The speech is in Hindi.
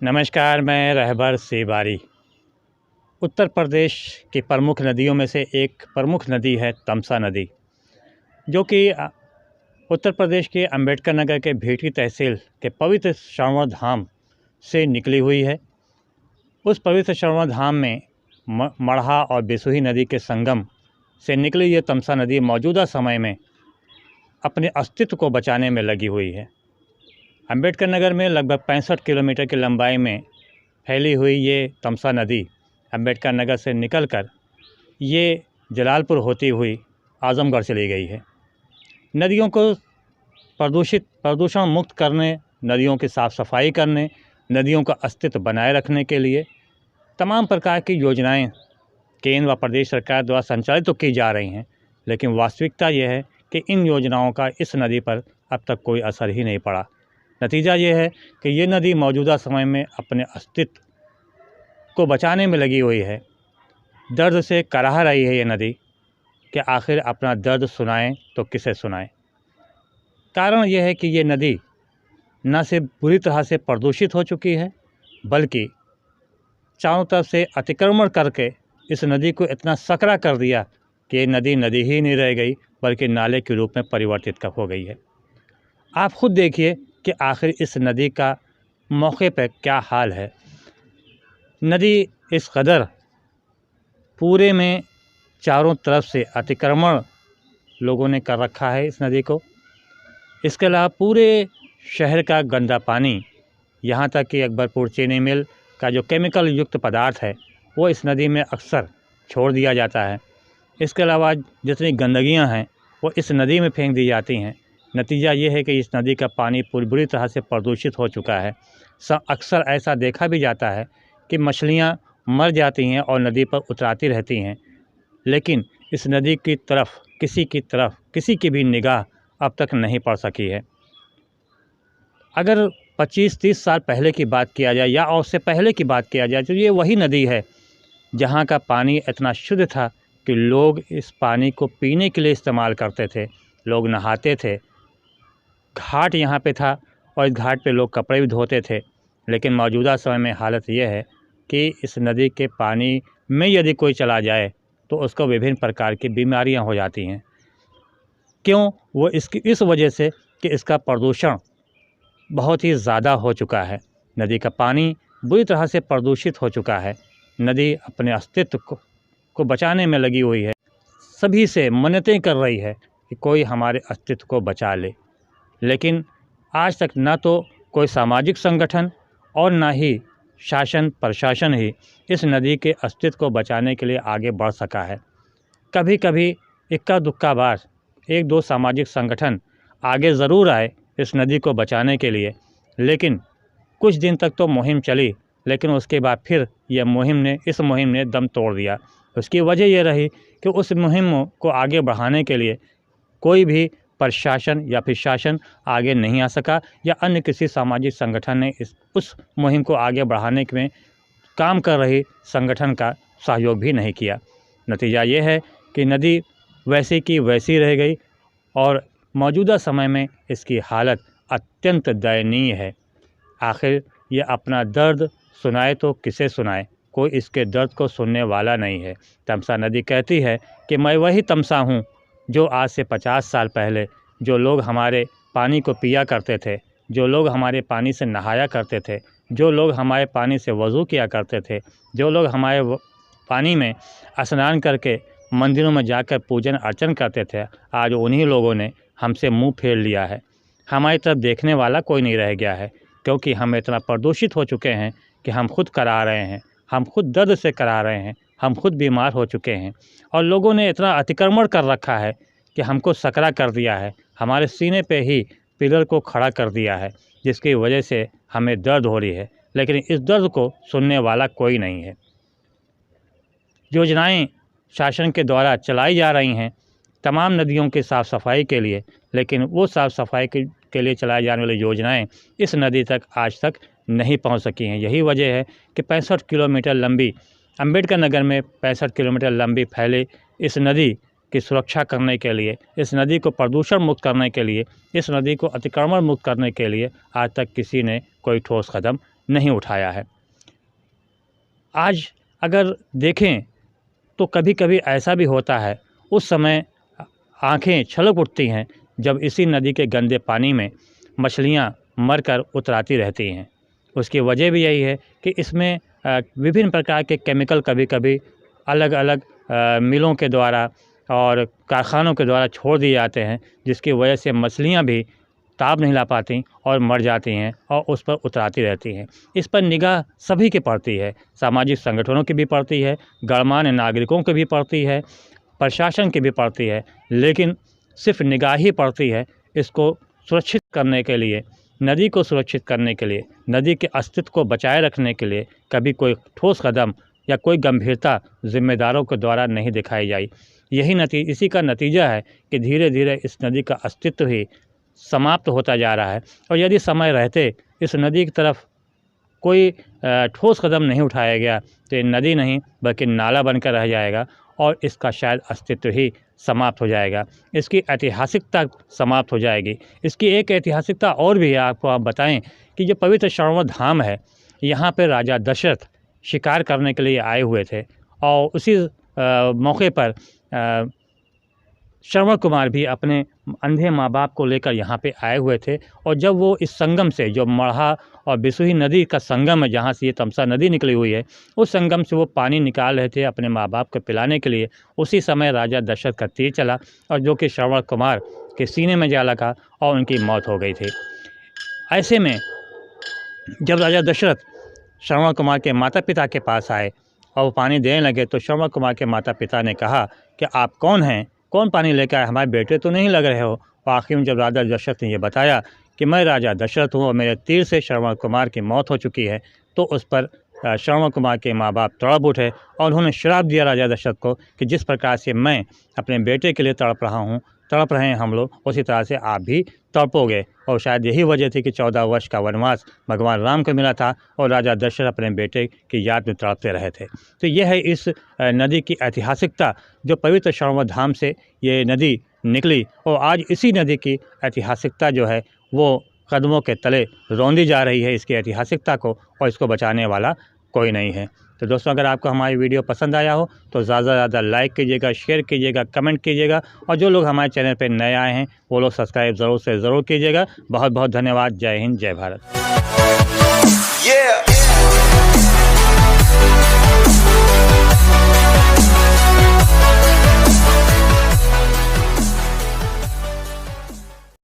नमस्कार, मैं रहबर सेबारी। उत्तर प्रदेश की प्रमुख नदियों में से एक प्रमुख नदी है तमसा नदी, जो कि उत्तर प्रदेश के अम्बेडकर नगर के भेटी तहसील के पवित्र श्रवण धाम से निकली हुई है। उस पवित्र श्रवण धाम में मढ़ा और बिसुही नदी के संगम से निकली ये तमसा नदी मौजूदा समय में अपने अस्तित्व को बचाने में लगी हुई है। अम्बेडकर नगर में लगभग 65 किलोमीटर की लंबाई में फैली हुई ये तमसा नदी अम्बेडकर नगर से निकलकर ये जलालपुर होती हुई आजमगढ़ चली गई है। नदियों को प्रदूषण मुक्त करने, नदियों की साफ़ सफाई करने, नदियों का अस्तित्व बनाए रखने के लिए तमाम प्रकार की योजनाएं केंद्र व प्रदेश सरकार द्वारा संचालित तो की जा रही हैं, लेकिन वास्तविकता ये है कि इन योजनाओं का इस नदी पर अब तक कोई असर ही नहीं पड़ा। नतीजा ये है कि ये नदी मौजूदा समय में अपने अस्तित्व को बचाने में लगी हुई है। दर्द से कराह रही है ये नदी कि आखिर अपना दर्द सुनाएं तो किसे सुनाएं। कारण यह है कि ये नदी न सिर्फ बुरी तरह से प्रदूषित हो चुकी है, बल्कि चारों तरफ से अतिक्रमण करके इस नदी को इतना सकरा कर दिया कि ये नदी नदी ही नहीं रह गई, बल्कि नाले के रूप में परिवर्तित हो गई है। आप खुद देखिए कि आखिर इस नदी का मौके पर क्या हाल है। नदी इस कदर पूरे में चारों तरफ से अतिक्रमण लोगों ने कर रखा है इस नदी को। इसके अलावा पूरे शहर का गंदा पानी, यहाँ तक कि अकबरपुर चीनी मिल का जो केमिकल युक्त पदार्थ है वो इस नदी में अक्सर छोड़ दिया जाता है। इसके अलावा जितनी गंदगियाँ हैं वो इस नदी में फेंक दी जाती हैं। नतीजा ये है कि इस नदी का पानी पूरी बुरी तरह से प्रदूषित हो चुका है। अक्सर ऐसा देखा भी जाता है कि मछलियाँ मर जाती हैं और नदी पर उतराती रहती हैं, लेकिन इस नदी की तरफ किसी की भी निगाह अब तक नहीं पड़ सकी है। अगर 25-30 साल पहले की बात किया जाए या उससे पहले की बात किया जाए तो ये वही नदी है जहाँ का पानी इतना शुद्ध था कि लोग इस पानी को पीने के लिए इस्तेमाल करते थे, लोग नहाते थे। घाट यहाँ पे था और इस घाट पे लोग कपड़े भी धोते थे। लेकिन मौजूदा समय में हालत ये है कि इस नदी के पानी में यदि कोई चला जाए तो उसको विभिन्न प्रकार की बीमारियां हो जाती हैं। क्यों? वो इस वजह से कि इसका प्रदूषण बहुत ही ज़्यादा हो चुका है। नदी का पानी बुरी तरह से प्रदूषित हो चुका है। नदी अपने अस्तित्व को बचाने में लगी हुई है। सभी से मन्नतें कर रही है कि कोई हमारे अस्तित्व को बचा ले, लेकिन आज तक ना तो कोई सामाजिक संगठन और ना ही शासन प्रशासन ही इस नदी के अस्तित्व को बचाने के लिए आगे बढ़ सका है। कभी कभी इक्का दुक्का बार 1-2 सामाजिक संगठन आगे ज़रूर आए इस नदी को बचाने के लिए, लेकिन कुछ दिन तक तो मुहिम चली, लेकिन उसके बाद फिर इस मुहिम ने दम तोड़ दिया। उसकी वजह यह रही कि उस मुहिम को आगे बढ़ाने के लिए कोई भी प्रशासन या फिर शासन आगे नहीं आ सका, या अन्य किसी सामाजिक संगठन ने उस मुहिम को आगे बढ़ाने में काम कर रही संगठन का सहयोग भी नहीं किया। नतीजा ये है कि नदी वैसी की वैसी रह गई और मौजूदा समय में इसकी हालत अत्यंत दयनीय है। आखिर ये अपना दर्द सुनाए तो किसे सुनाए, कोई इसके दर्द को सुनने वाला नहीं है। तमसा नदी कहती है कि मैं वही तमसा हूँ जो आज से 50 साल पहले जो लोग हमारे पानी को पिया करते थे, जो लोग हमारे पानी से नहाया करते थे, जो लोग हमारे पानी से वज़ू किया करते थे, जो लोग हमारे पानी में स्नान करके मंदिरों में जाकर पूजन अर्चन करते थे, आज उन्हीं लोगों ने हमसे मुंह फेर लिया है। हमारी तरफ देखने वाला कोई नहीं रह गया है, क्योंकि हम इतना प्रदूषित हो चुके हैं कि हम खुद करा रहे हैं, हम खुद दर्द से करा रहे हैं, हम खुद बीमार हो चुके हैं। और लोगों ने इतना अतिक्रमण कर रखा है कि हमको सकरा कर दिया है, हमारे सीने पे ही पिलर को खड़ा कर दिया है, जिसकी वजह से हमें दर्द हो रही है, लेकिन इस दर्द को सुनने वाला कोई नहीं है। योजनाएं शासन के द्वारा चलाई जा रही हैं तमाम नदियों की साफ़ सफाई के लिए, लेकिन वो साफ़ सफाई के लिए चलाई जाने वाली योजनाएं इस नदी तक आज तक नहीं पहुंच सकी हैं। यही वजह है कि 65 किलोमीटर लंबी अम्बेडकर नगर में 65 किलोमीटर लंबी फैली इस नदी की सुरक्षा करने के लिए, इस नदी को प्रदूषण मुक्त करने के लिए, इस नदी को अतिक्रमण मुक्त करने के लिए आज तक किसी ने कोई ठोस कदम नहीं उठाया है। आज अगर देखें तो कभी कभी ऐसा भी होता है, उस समय आंखें छलक उठती हैं जब इसी नदी के गंदे पानी में मछलियां मरकर उतराती रहती हैं। उसकी वजह भी यही है कि इसमें विभिन्न प्रकार के केमिकल कभी कभी अलग अलग मिलों के द्वारा और कारखानों के द्वारा छोड़ दिए जाते हैं, जिसकी वजह से मछलियां भी ताब नहीं ला पाती और मर जाती हैं और उस पर उतराती रहती हैं। इस पर निगाह सभी की पड़ती है, सामाजिक संगठनों की भी पड़ती है, गणमान्य नागरिकों की भी पड़ती है, प्रशासन की भी पड़ती है, लेकिन सिर्फ निगाह ही पड़ती है। इसको सुरक्षित करने के लिए, नदी को सुरक्षित करने के लिए, नदी के अस्तित्व को बचाए रखने के लिए कभी कोई ठोस कदम या कोई गंभीरता जिम्मेदारों के द्वारा नहीं दिखाई जाई। इसी का नतीजा है कि धीरे धीरे इस नदी का अस्तित्व ही समाप्त होता जा रहा है। और यदि समय रहते इस नदी की तरफ कोई ठोस कदम नहीं उठाया गया तो ये नदी नहीं बल्कि नाला बनकर रह जाएगा और इसका शायद अस्तित्व ही समाप्त हो जाएगा। इसकी ऐतिहासिकता समाप्त हो जाएगी। इसकी एक ऐतिहासिकता और भी है, आपको आप बताएं कि जो पवित्र श्रवण धाम है, यहाँ पे राजा दशरथ शिकार करने के लिए आए हुए थे और उसी मौके पर श्रवण कुमार भी अपने अंधे माँ बाप को लेकर यहाँ पे आए हुए थे। और जब वो इस संगम से, जो मढ़ा और बिसुही नदी का संगम है, जहाँ से ये तमसा नदी निकली हुई है, उस संगम से वो पानी निकाल रहे थे अपने माँ बाप को पिलाने के लिए, उसी समय राजा दशरथ का तीर चला और जो कि श्रवण कुमार के सीने में जा लगा और उनकी मौत हो गई थी। ऐसे में जब राजा दशरथ श्रवण कुमार के माता पिता के पास आए और वो पानी देने लगे तो श्रवण कुमार के माता पिता ने कहा कि आप कौन हैं, कौन पानी लेकर आए, हमारे बेटे तो नहीं लग रहे हो। और आखिर में जब राजा दशरथ ने ये बताया कि मैं राजा दशरथ हूँ और मेरे तीर से श्रवण कुमार की मौत हो चुकी है, तो उस पर श्रवण कुमार के माँ बाप तड़प उठे और उन्होंने श्राप दिया राजा दशरथ को कि जिस प्रकार से मैं अपने बेटे के लिए तड़प रहे हैं हम लोग, उसी तरह से आप भी तड़पोगे। और शायद यही वजह थी कि 14 वर्ष का वनवास भगवान राम को मिला था और राजा दशरथ अपने बेटे की याद में तड़पते रहे थे। तो यह है इस नदी की ऐतिहासिकता, जो पवित्र श्रवण धाम से ये नदी निकली और आज इसी नदी की ऐतिहासिकता जो है वो कदमों के तले रौंदी जा रही है, इसकी ऐतिहासिकता को, और इसको बचाने वाला कोई नहीं है। तो दोस्तों, अगर आपको हमारी वीडियो पसंद आया हो तो ज़्यादा से ज़्यादा लाइक कीजिएगा, शेयर कीजिएगा, कमेंट कीजिएगा और जो लोग हमारे चैनल पर नए आए हैं वो लोग सब्सक्राइब ज़रूर से ज़रूर कीजिएगा। बहुत बहुत धन्यवाद। जय हिंद, जय भारत।